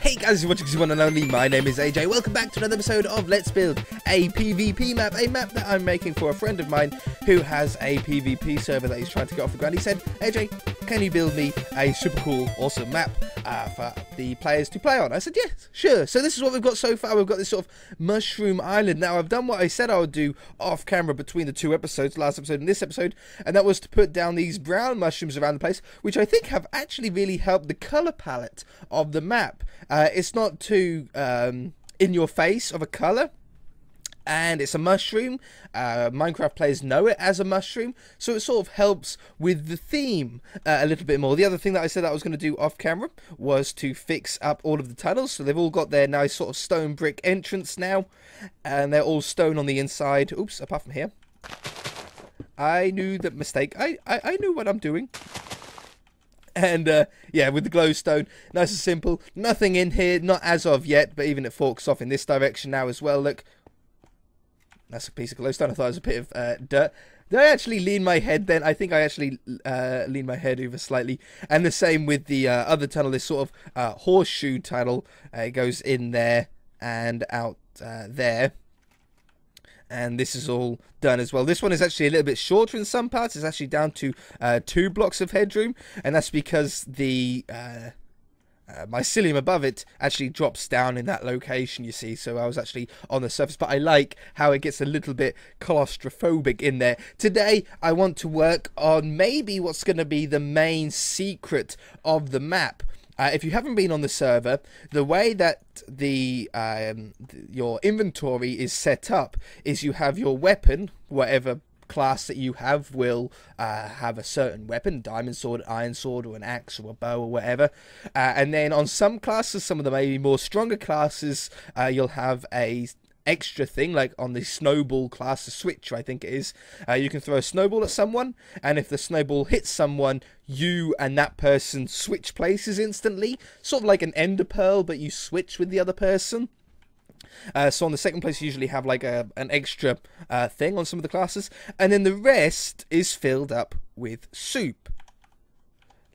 Hey guys, you're watching the one and only. My name is AJ. Welcome back to another episode of Let's Build a PvP map. A map that I'm making for a friend of mine who has a PvP server that he's trying to get off the ground. He said, AJ, can you build me a super cool, awesome map for the players to play on? I said, yes, sure. So this is what we've got so far. We've got this sort of mushroom island. Now, I've done what I said I would do off camera between the two episodes, last episode and this episode, and that was to put down these brown mushrooms around the place, which I think have actually really helped the color palette of the map. It's not too in your face of a color, and it's a mushroom. Minecraft players know it as a mushroom, so it sort of helps with the theme a little bit more. The other thing that I said that I was going to do off camera was to fix up all of the tunnels, so they've all got their nice sort of stone brick entrance now, and they're all stone on the inside. Oops, apart from here. I knew that mistake. I knew what I'm doing. And, yeah, with the glowstone, nice and simple. Nothing in here, not as of yet, but even it forks off in this direction now as well. Look, that's a piece of glowstone. I thought it was a bit of dirt. Did I actually lean my head then? I think I actually leaned my head over slightly. And the same with the other tunnel, this sort of horseshoe tunnel. It goes in there and out there. And this is all done as well. This one is actually a little bit shorter in some parts. It's actually down to 2 blocks of headroom, and that's because the mycelium above it actually drops down in that location, you see. So I was actually on the surface, but I like how it gets a little bit claustrophobic in there. Today I want to work on maybe what's going to be the main secret of the map. If you haven't been on the server, the way that your inventory is set up is you have your weapon, whatever class that you have will have a certain weapon, diamond sword, iron sword, or an axe, or a bow, or whatever. And then on some classes, some of the maybe more stronger classes, you'll have a extra thing, like on the snowball class, the switch I think it is, you can throw a snowball at someone, and if the snowball hits someone, you and that person switch places instantly, sort of like an ender pearl, but you switch with the other person. So on the second place you usually have like an extra thing on some of the classes, and then the rest is filled up with soup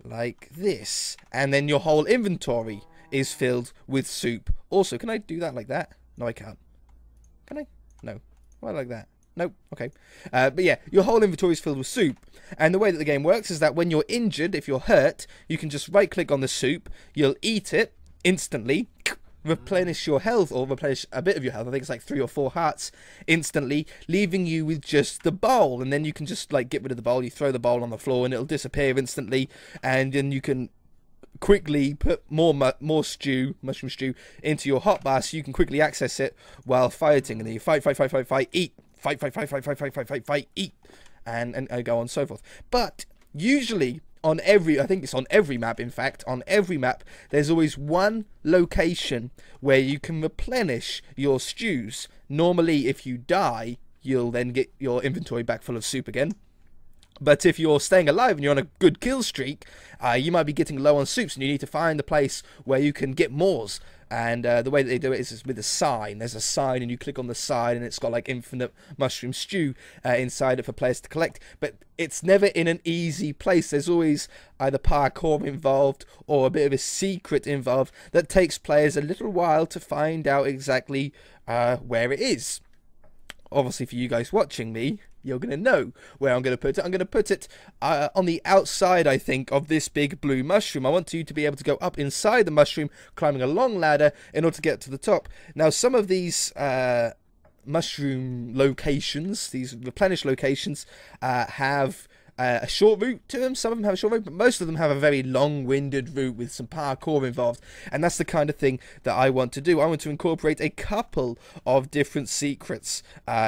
like this, and then your whole inventory is filled with soup also. Can I do that like that? No, I can't. Can I? No. Why like that? Nope. Okay. But yeah, your whole inventory is filled with soup. And the way that the game works is that when you're injured, if you're hurt, you can just right-click on the soup. You'll eat it instantly, replenish your health, or replenish a bit of your health. I think it's like 3 or 4 hearts instantly, leaving you with just the bowl. And then you can just like get rid of the bowl. You throw the bowl on the floor, and it'll disappear instantly. And then you can quickly put more mushroom stew into your hotbar, so you can quickly access it while fighting, and then you fight, eat, fight, eat, and go on and so forth. But usually on every, I think it's on every map, in fact, on every map, there's always one location where you can replenish your stews. Normally, if you die, you'll then get your inventory back full of soup again. But if you're staying alive and you're on a good kill streak, you might be getting low on soups, and you need to find a place where you can get more. And the way that they do it is with a sign. There's a sign, and you click on the sign, and it's got like infinite mushroom stew inside it for players to collect. But it's never in an easy place. There's always either parkour involved or a bit of a secret involved that takes players a little while to find out exactly where it is. Obviously, for you guys watching me, you're going to know where I'm going to put it. I'm going to put it on the outside, I think, of this big blue mushroom. I want you to be able to go up inside the mushroom, climbing a long ladder in order to get to the top. Now, some of these mushroom locations, these replenish locations, have a short route to them. Some of them have a short route, but most of them have a very long-winded route with some parkour involved, and that's the kind of thing that I want to do. I want to incorporate a couple of different secrets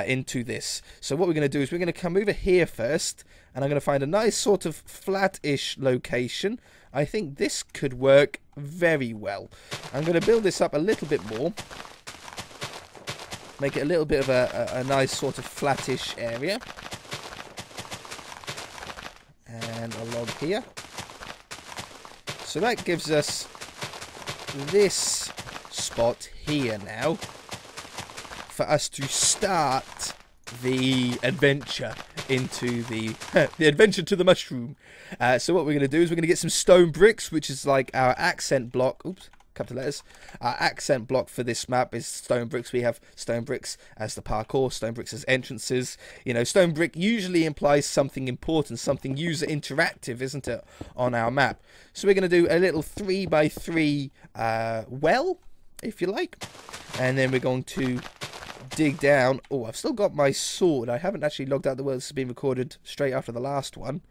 into this. So what we're going to do is we're going to come over here first, and I'm going to find a nice sort of flat-ish location. I think this could work very well. I'm going to build this up a little bit more, make it a little bit of a nice sort of flattish area. And a log here. So that gives us this spot here now for us to start the adventure into the adventure to the mushroom. So what we're going to do is we're going to get some stone bricks, which is like our accent block. Oops, capital letters. Our accent block for this map is stone bricks. We have stone bricks as the parkour, stone bricks as entrances. You know, stone brick usually implies something important, something user interactive, isn't it, on our map? So we're going to do a little 3x3 well, if you like. And then we're going to dig down. Oh, I've still got my sword. I haven't actually logged out the words. This has been recorded straight after the last one.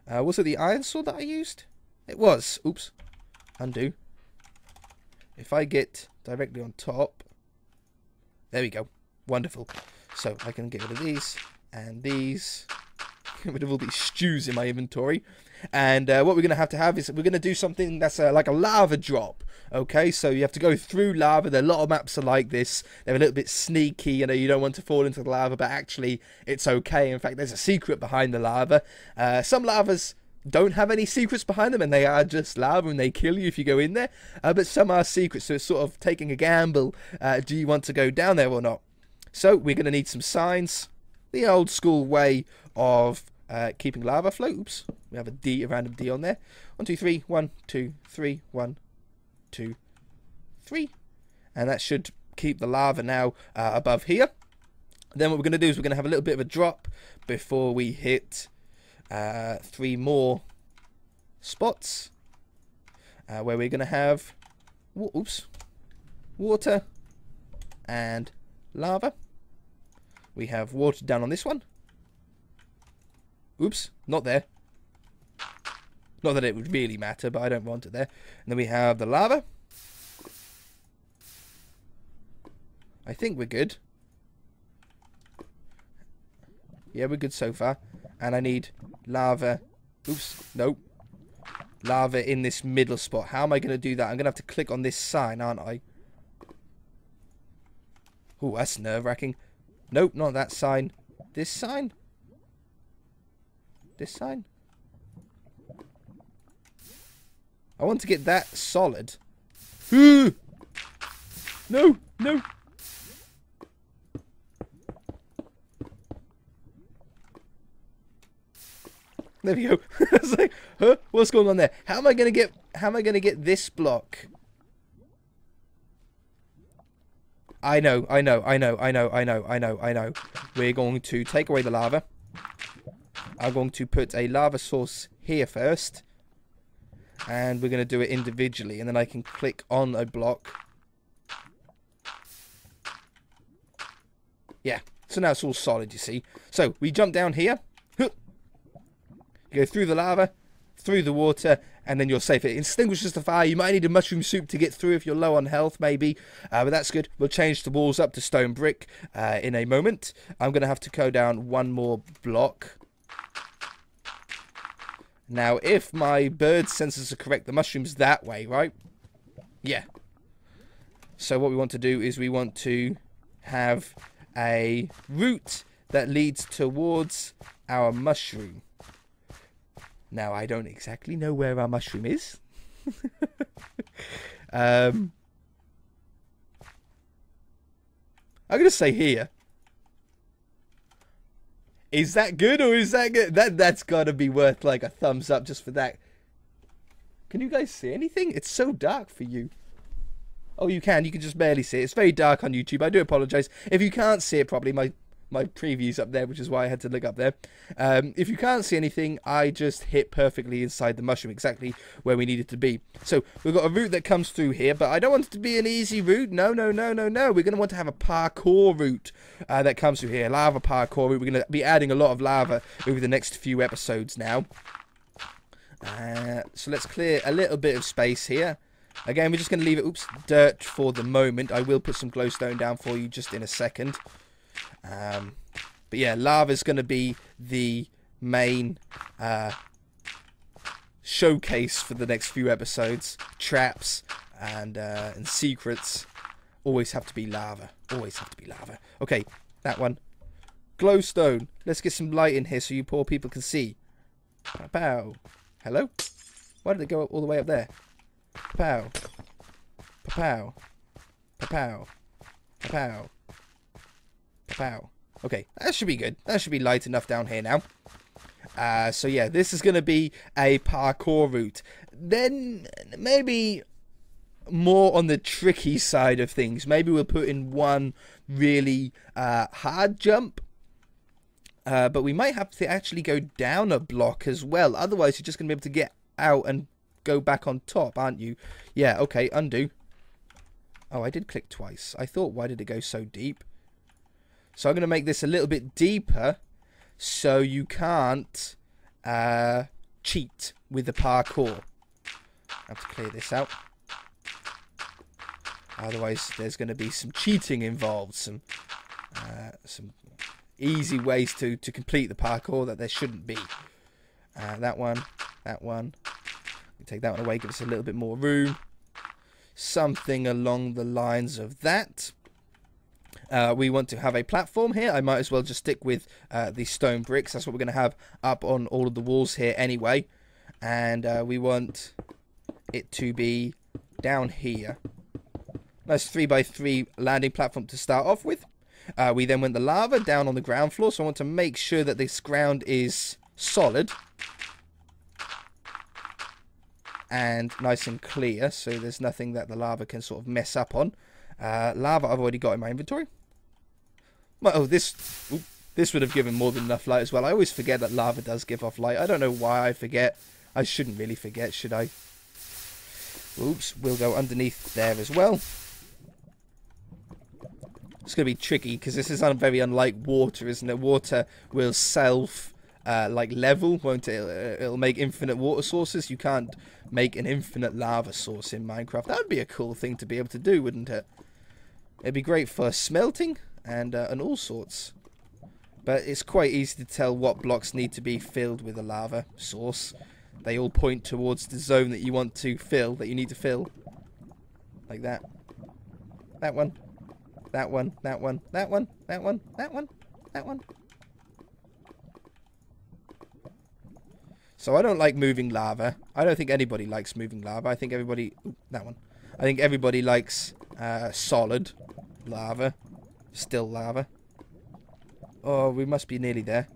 Was it the iron sword that I used? It was. Oops. Undo. If I get directly on top. There we go. Wonderful. So I can get rid of these and these. Get rid of all these stews in my inventory. And what we're going to have is we're going to do something that's like a lava drop. Okay, so you have to go through lava. There are a lot of maps are like this. They're a little bit sneaky. You know, you don't want to fall into the lava, but actually it's okay. In fact, there's a secret behind the lava. Some lavas don't have any secrets behind them, and they are just lava, and they kill you if you go in there. But some are secrets, so it's sort of taking a gamble. Do you want to go down there or not? So we're going to need some signs. The old school way of keeping lava afloat. Oops, we have a random D on there. 1, 2, 3. 1, 2, 3. 1, 2, 3. And that should keep the lava now above here. Then what we're going to do is we're going to have a little bit of a drop before we hit 3 more spots where we're going to have water and lava. We have water down on this one. Oops, not there. Not that it would really matter, but I don't want it there. And then we have the lava. I think we're good. Yeah, we're good so far. And I need lava. Oops, nope. Lava in this middle spot. How am I going to do that? I'm going to have to click on this sign, aren't I? Oh, that's nerve-wracking. Nope, not that sign. This sign? This sign? I want to get that solid. No, no. There we go. I was like, huh? What's going on there? How am I gonna get this block? I know. We're going to take away the lava. I'm going to put a lava source here first. And we're going to do it individually. And then I can click on a block. Yeah. So now it's all solid, you see. So we jump down here. You go through the lava, through the water, and then you're safe. It extinguishes the fire. You might need a mushroom soup to get through if you're low on health, maybe. But that's good. We'll change the walls up to stone brick in a moment. I'm going to have to go down one more block. Now, if my bird senses are correct, the mushroom's that way, right? Yeah. So what we want to do is we want to have a route that leads towards our mushroom. Now, I don't exactly know where our mushroom is. I'm going to say here. Is that good or is that good? That's got to be worth like a thumbs up just for that. Can you guys see anything? It's so dark for you. Oh, you can. You can just barely see it. It's very dark on YouTube. I do apologize. If you can't see it properly, my preview's up there, which is why I had to look up there. If you can't see anything, I just hit perfectly inside the mushroom, exactly where we need it to be. So we've got a route that comes through here, but I don't want it to be an easy route. No. We're going to want to have a parkour route that comes through here. Lava parkour route. We're going to be adding a lot of lava over the next few episodes now. So let's clear a little bit of space here. Again, we're just going to leave it, dirt for the moment. I will put some glowstone down for you just in a second. But yeah, lava is going to be the main showcase for the next few episodes. Traps and secrets always have to be lava. Always have to be lava. Okay, that one. Glowstone. Let's get some light in here so you poor people can see. Pow. Hello? Why did it go all the way up there? Pow. Pow. Pow. Pow. Pow. Okay, that should be good. That should be light enough down here now. So yeah, this is going to be a parkour route. Then maybe more on the tricky side of things. Maybe we'll put in one really hard jump. But we might have to actually go down a block as well. Otherwise, you're just going to be able to get out and go back on top, aren't you? Yeah, okay, undo. Oh, I did click twice. I thought, why did it go so deep? So I'm going to make this a little bit deeper so you can't cheat with the parkour. I have to clear this out. Otherwise, there's going to be some cheating involved. Some easy ways to complete the parkour that there shouldn't be. That one. Take that one away, give us a little bit more room. Something along the lines of that. We want to have a platform here. I might as well just stick with the stone bricks. That's what we're going to have up on all of the walls here anyway. And we want it to be down here. Nice 3x3 landing platform to start off with. We then want the lava down on the ground floor. So I want to make sure that this ground is solid. And nice and clear. So there's nothing that the lava can sort of mess up on. Lava I've already got in my inventory. Well, oh, this would have given more than enough light as well. I always forget that lava does give off light. I don't know why I forget. I shouldn't really forget, should I? Oops, we'll go underneath there as well. It's going to be tricky because this is very unlike water, isn't it? Water will self like level, won't it? It'll make infinite water sources. You can't make an infinite lava source in Minecraft. That would be a cool thing to be able to do, wouldn't it? It'd be great for smelting and all sorts. But it's quite easy to tell what blocks need to be filled with a lava source. They all point towards the zone that you want to fill, that you need to fill. Like that. That one. That one, that one, that one, that one, that one, that one. So I don't like moving lava. I don't think anybody likes moving lava. I think everybody... Ooh, that one. I think everybody likes solid lava. Still lava. Oh, we must be nearly there.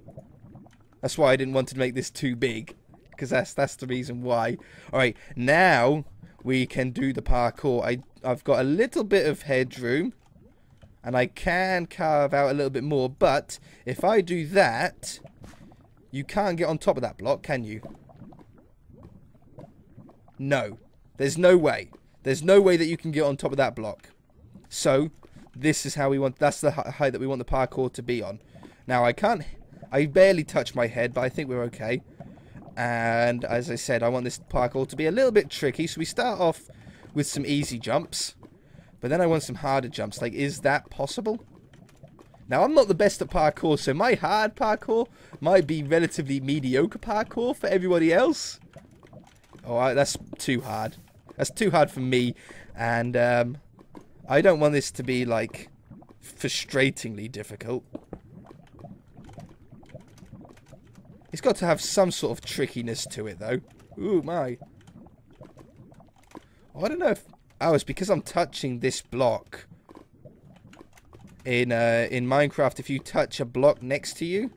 That's why I didn't want to make this too big. Because that's the reason why. Alright, now we can do the parkour. I've got a little bit of headroom. And I can carve out a little bit more. But if I do that, you can't get on top of that block, can you? No. There's no way. There's no way that you can get on top of that block. So, this is how we want... That's the height that we want the parkour to be on. Now, I barely touch my head, but I think we're okay. And, as I said, I want this parkour to be a little bit tricky. So, we start off with some easy jumps. But then I want some harder jumps. Like, is that possible? Now, I'm not the best at parkour, so my hard parkour might be relatively mediocre parkour for everybody else. Oh, that's too hard. That's too hard for me. And I don't want this to be, like, frustratingly difficult. It's got to have some sort of trickiness to it, though. Ooh, my. Oh, I don't know if... Oh, it's because I'm touching this block. In Minecraft, if you touch a block next to you,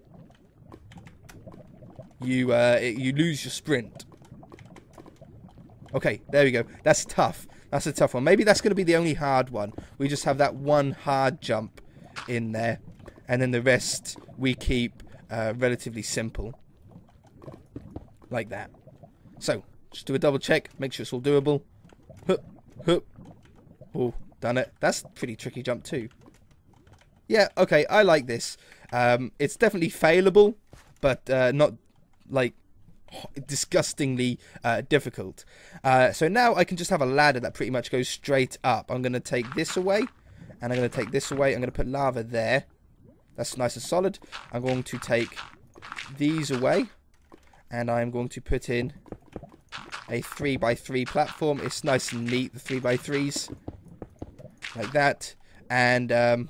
you lose your sprint. Okay, there we go. That's tough. That's a tough one. Maybe that's going to be the only hard one. We just have that one hard jump in there, and then the rest we keep relatively simple, like that. So, just do a double check. Make sure it's all doable. Hup. Hup. Oh, done it. That's a pretty tricky jump too. Yeah, okay, I like this. It's definitely failable, but not, like, disgustingly difficult. So now I can just have a ladder that pretty much goes straight up. I'm going to take this away, and I'm going to take this away. I'm going to put lava there. That's nice and solid. I'm going to take these away, and I'm going to put in a 3x3 platform. It's nice and neat, the 3x3s, like that. And I'm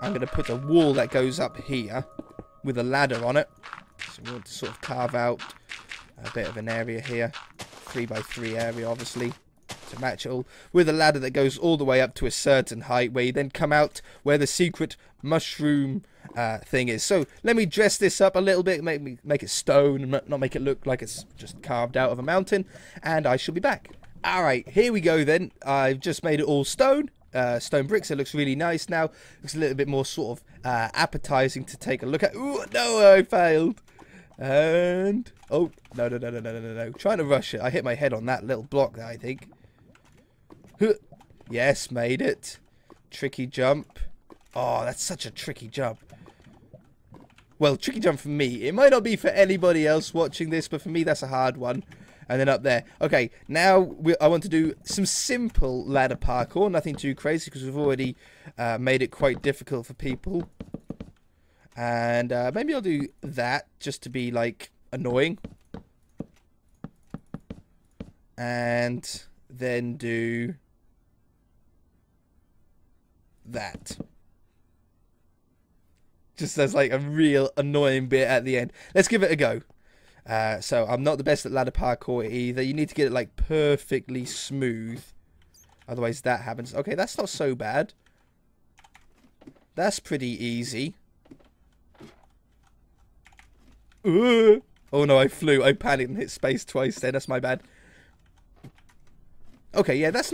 going to put a wall that goes up here with a ladder on it. So we want to sort of carve out a bit of an area here, 3x3 area obviously, to match it all, with a ladder that goes all the way up to a certain height, where you then come out where the secret mushroom thing is. So let me dress this up a little bit, make it stone and not make it look like it's just carved out of a mountain, and I shall be back. Alright, here we go then. I've just made it all stone. Stone bricks. It looks really nice now. Looks a little bit more sort of appetizing to take a look at. Ooh, no, I failed. And... oh, no. Trying to rush it. I hit my head on that little block there, I think. Yes, made it. Tricky jump. Oh, that's such a tricky jump. Well, tricky jump for me. It might not be for anybody else watching this, but for me, that's a hard one. And then up there. Okay, now I want to do some simple ladder parkour. Nothing too crazy, because we've already made it quite difficult for people. And maybe I'll do that, just to be, like, annoying. And then do that. Just as, like, a real annoying bit at the end. Let's give it a go. So I'm not the best at ladder parkour either. You need to get it like perfectly smooth. Otherwise that happens. Okay, that's not so bad. That's pretty easy. Oh no, I flew. I panicked and hit space twice there. That's my bad. Okay, yeah, that's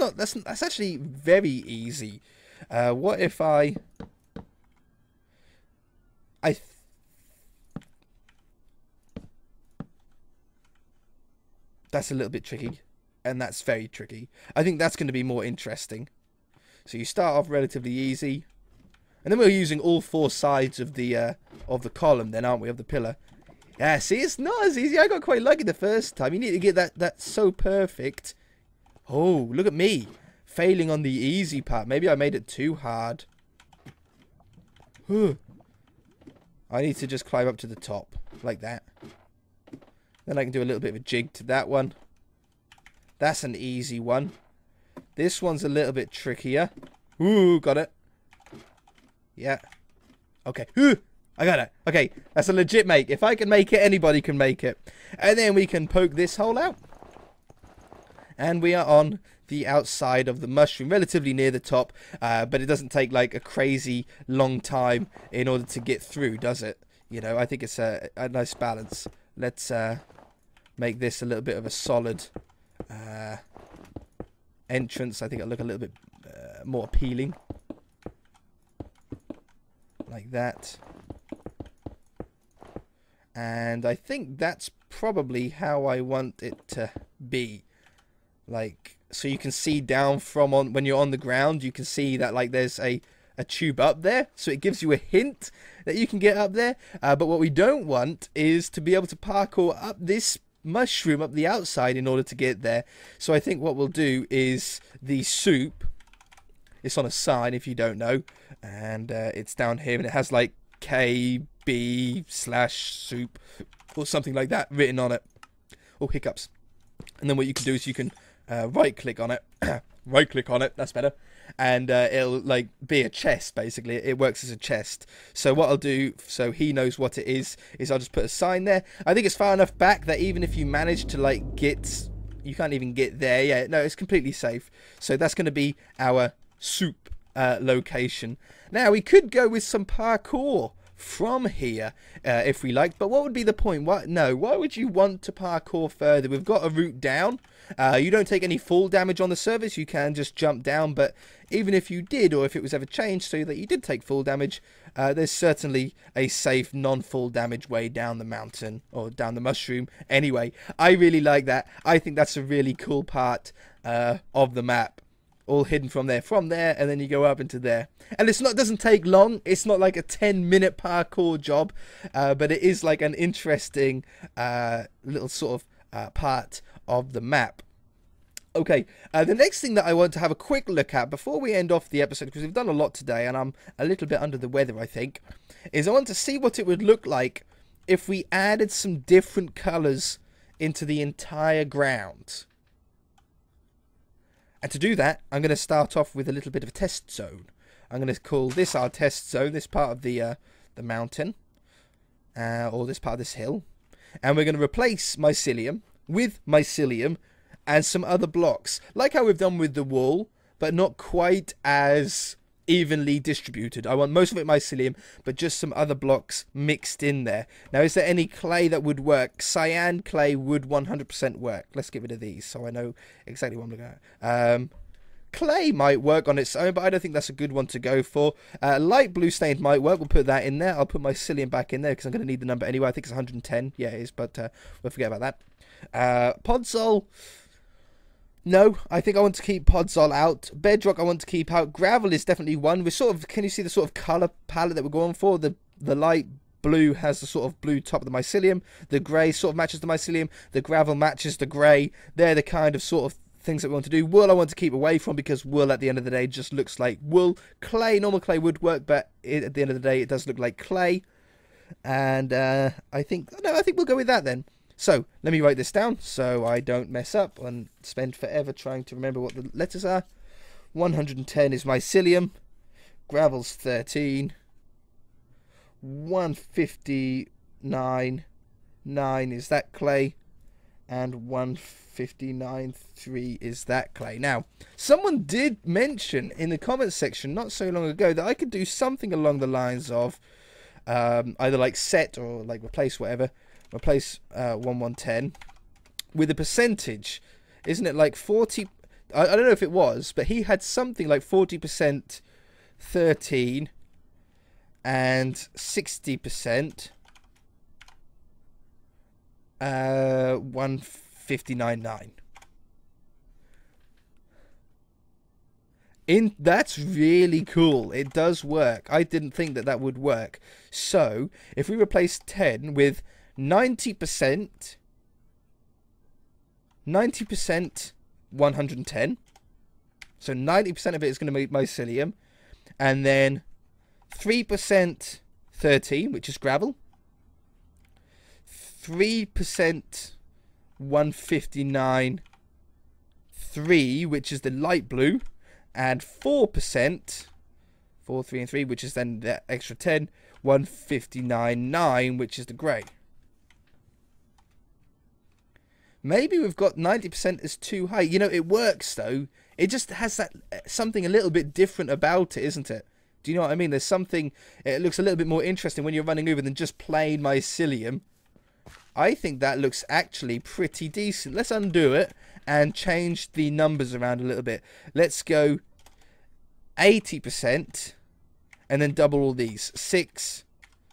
actually very easy. What if that's a little bit tricky, and that's very tricky. I think that's going to be more interesting. So you start off relatively easy, and then we're using all four sides of the column, then, aren't we, of the pillar? Yeah, see, it's not as easy. I got quite lucky the first time. You need to get that so perfect. Oh, look at me, failing on the easy part. Maybe I made it too hard. I need to just climb up to the top, like that. Then I can do a little bit of a jig to that one. That's an easy one. This one's a little bit trickier. Ooh, got it. Yeah. Okay. Ooh, I got it. Okay, that's a legit make. If I can make it, anybody can make it. And then we can poke this hole out. And we are on the outside of the mushroom, relatively near the top. But it doesn't take like a crazy long time in order to get through, does it? You know, I think it's a nice balance. Let's make this a little bit of a solid entrance. I think it'll look a little bit more appealing. Like that. And I think that's probably how I want it to be. Like, so you can see down from when you're on the ground, you can see that like there's a tube up there, so it gives you a hint that you can get up there. But what we don't want is to be able to parkour up this mushroom up the outside in order to get there. So I think what we'll do is the soup, it's on a sign if you don't know, and it's down here, and it has like KB/soup or something like that written on it. Oh, hiccups. And then what you can do is you can right click on it. Right click on it, that's better. And it'll like be a chest, basically. It works as a chest. So what I'll do, so he knows what it is I'll just put a sign there. I think it's far enough back that even if you manage to like get, you can't even get there. Yeah, no, it's completely safe. So that's going to be our soup location. Now we could go with some parkour from here if we liked, but what would be the point? Why would you want to parkour further? We've got a route down. You don't take any fall damage on the surface. You can just jump down, but even if you did, or if it was ever changed so that you did take fall damage, there's certainly a safe non-fall damage way down the mountain, or down the mushroom. Anyway, I really like that. I think that's a really cool part of the map. All hidden from there, and then you go up into there. And it's not, doesn't take long. It's not like a 10-minute parkour job, but it is like an interesting little sort of part of the map. Okay, the next thing that I want to have a quick look at before we end off the episode, because we've done a lot today and I'm a little bit under the weather, I think, is I want to see what it would look like if we added some different colours into the entire ground. And to do that, I'm going to start off with a little bit of a test zone. I'm going to call this our test zone, this part of the mountain, or this part of this hill. And we're going to replace mycelium with mycelium and some other blocks. Like how we've done with the wall, but not quite as evenly distributed. I want most of it mycelium, but just some other blocks mixed in there. Now, is there any clay that would work? Cyan clay would 100% work. Let's get rid of these so I know exactly what I'm looking at. Clay might work on its own, but I don't think that's a good one to go for. Light blue stained might work. We'll put that in there. I'll put mycelium back in there because I'm going to need the number anyway. I think it's 110. Yeah, it is, but we'll forget about that. Podzol. No, I think I want to keep Podzol out. Bedrock I want to keep out. Gravel is definitely one. We're sort of, can you see the sort of colour palette that we're going for? The light blue has the sort of blue top of the mycelium. The grey sort of matches the mycelium. The gravel matches the grey. They're the kind of sort of things that we want to do. Wool I want to keep away from because wool at the end of the day just looks like wool. Clay, normal clay would work, but at the end of the day it does look like clay. And I think we'll go with that then. So let me write this down so I don't mess up and spend forever trying to remember what the letters are. 110 is mycelium. Gravel's 13. 159. 9 is that clay. And 159.3 is that clay. Now, someone did mention in the comments section not so long ago that I could do something along the lines of either like set or like replace whatever. Replace 110 with a percentage. Isn't it like 40? I don't know if it was, but he had something like 40% 13 and 60% 159.9. That's really cool. It does work. I didn't think that would work. So if we replace 10 with 90%, 110, so 90% of it is going to be mycelium, and then 3% 13, which is gravel, 3% 159 3, which is the light blue, and 4% 4, 3 and 3, which is then the extra 10, 159.9, which is the grey. Maybe we've got 90% as too high. You know, it works though. It just has that something a little bit different about it, isn't it? Do you know what I mean? There's something, it looks a little bit more interesting when you're running over than just plain mycelium. I think that looks actually pretty decent. Let's undo it and change the numbers around a little bit. Let's go 80% and then double all these. 6,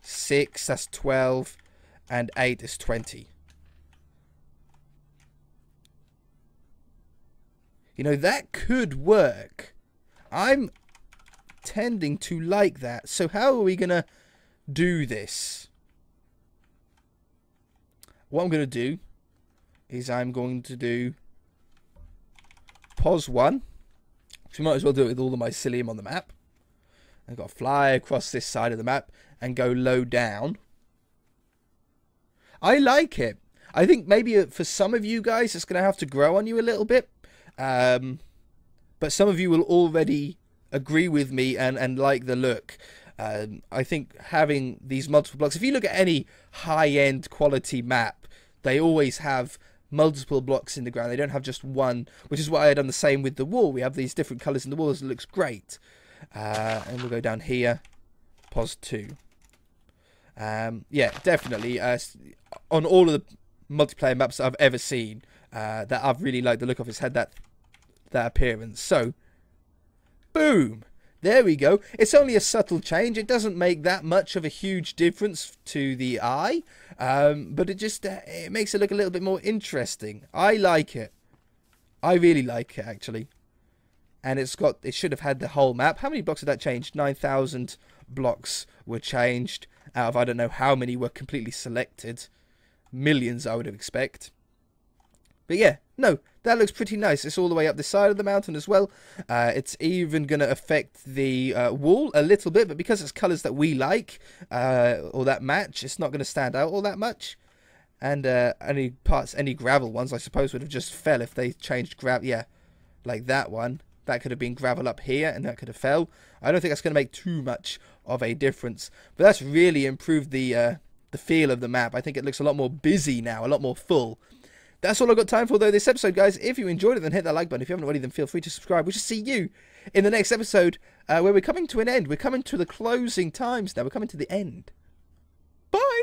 6, that's 12, and 8 is 20. You know, that could work. I'm tending to like that. So how are we going to do this? What I'm going to do is I'm going to do pos 1. So we might as well do it with all the mycelium on the map. I've got to fly across this side of the map and go low down. I like it. I think maybe for some of you guys it's going to have to grow on you a little bit. But some of you will already agree with me and like the look. I think having these multiple blocks, if you look at any high-end quality map, they always have multiple blocks in the ground. They don't have just one, which is why I've done the same with the wall. We have these different colours in the walls. It looks great. And we'll go down here, pos 2. Yeah, definitely. On all of the multiplayer maps that I've ever seen, that I've really liked the look of, it's had that appearance. So, boom. There we go. It's only a subtle change. It doesn't make that much of a huge difference to the eye, but it just it makes it look a little bit more interesting. I like it. I really like it, actually. And it should have had the whole map. How many blocks did that change? 9,000 blocks were changed out of I don't know how many were completely selected. Millions, I would expect. But yeah, no, that looks pretty nice. It's all the way up the side of the mountain as well. It's even going to affect the wall a little bit, but because it's colours that we like, or that match, it's not going to stand out all that much. And any gravel ones, I suppose, would have just fell if they changed gravel. Yeah, like that one. That could have been gravel up here, and that could have fell. I don't think that's going to make too much of a difference. But that's really improved the feel of the map. I think it looks a lot more busy now, a lot more full. That's all I've got time for, though, this episode, guys. If you enjoyed it, then hit that like button. If you haven't already, then feel free to subscribe. We shall see you in the next episode. where we're coming to an end. We're coming to the closing times now. We're coming to the end. Bye!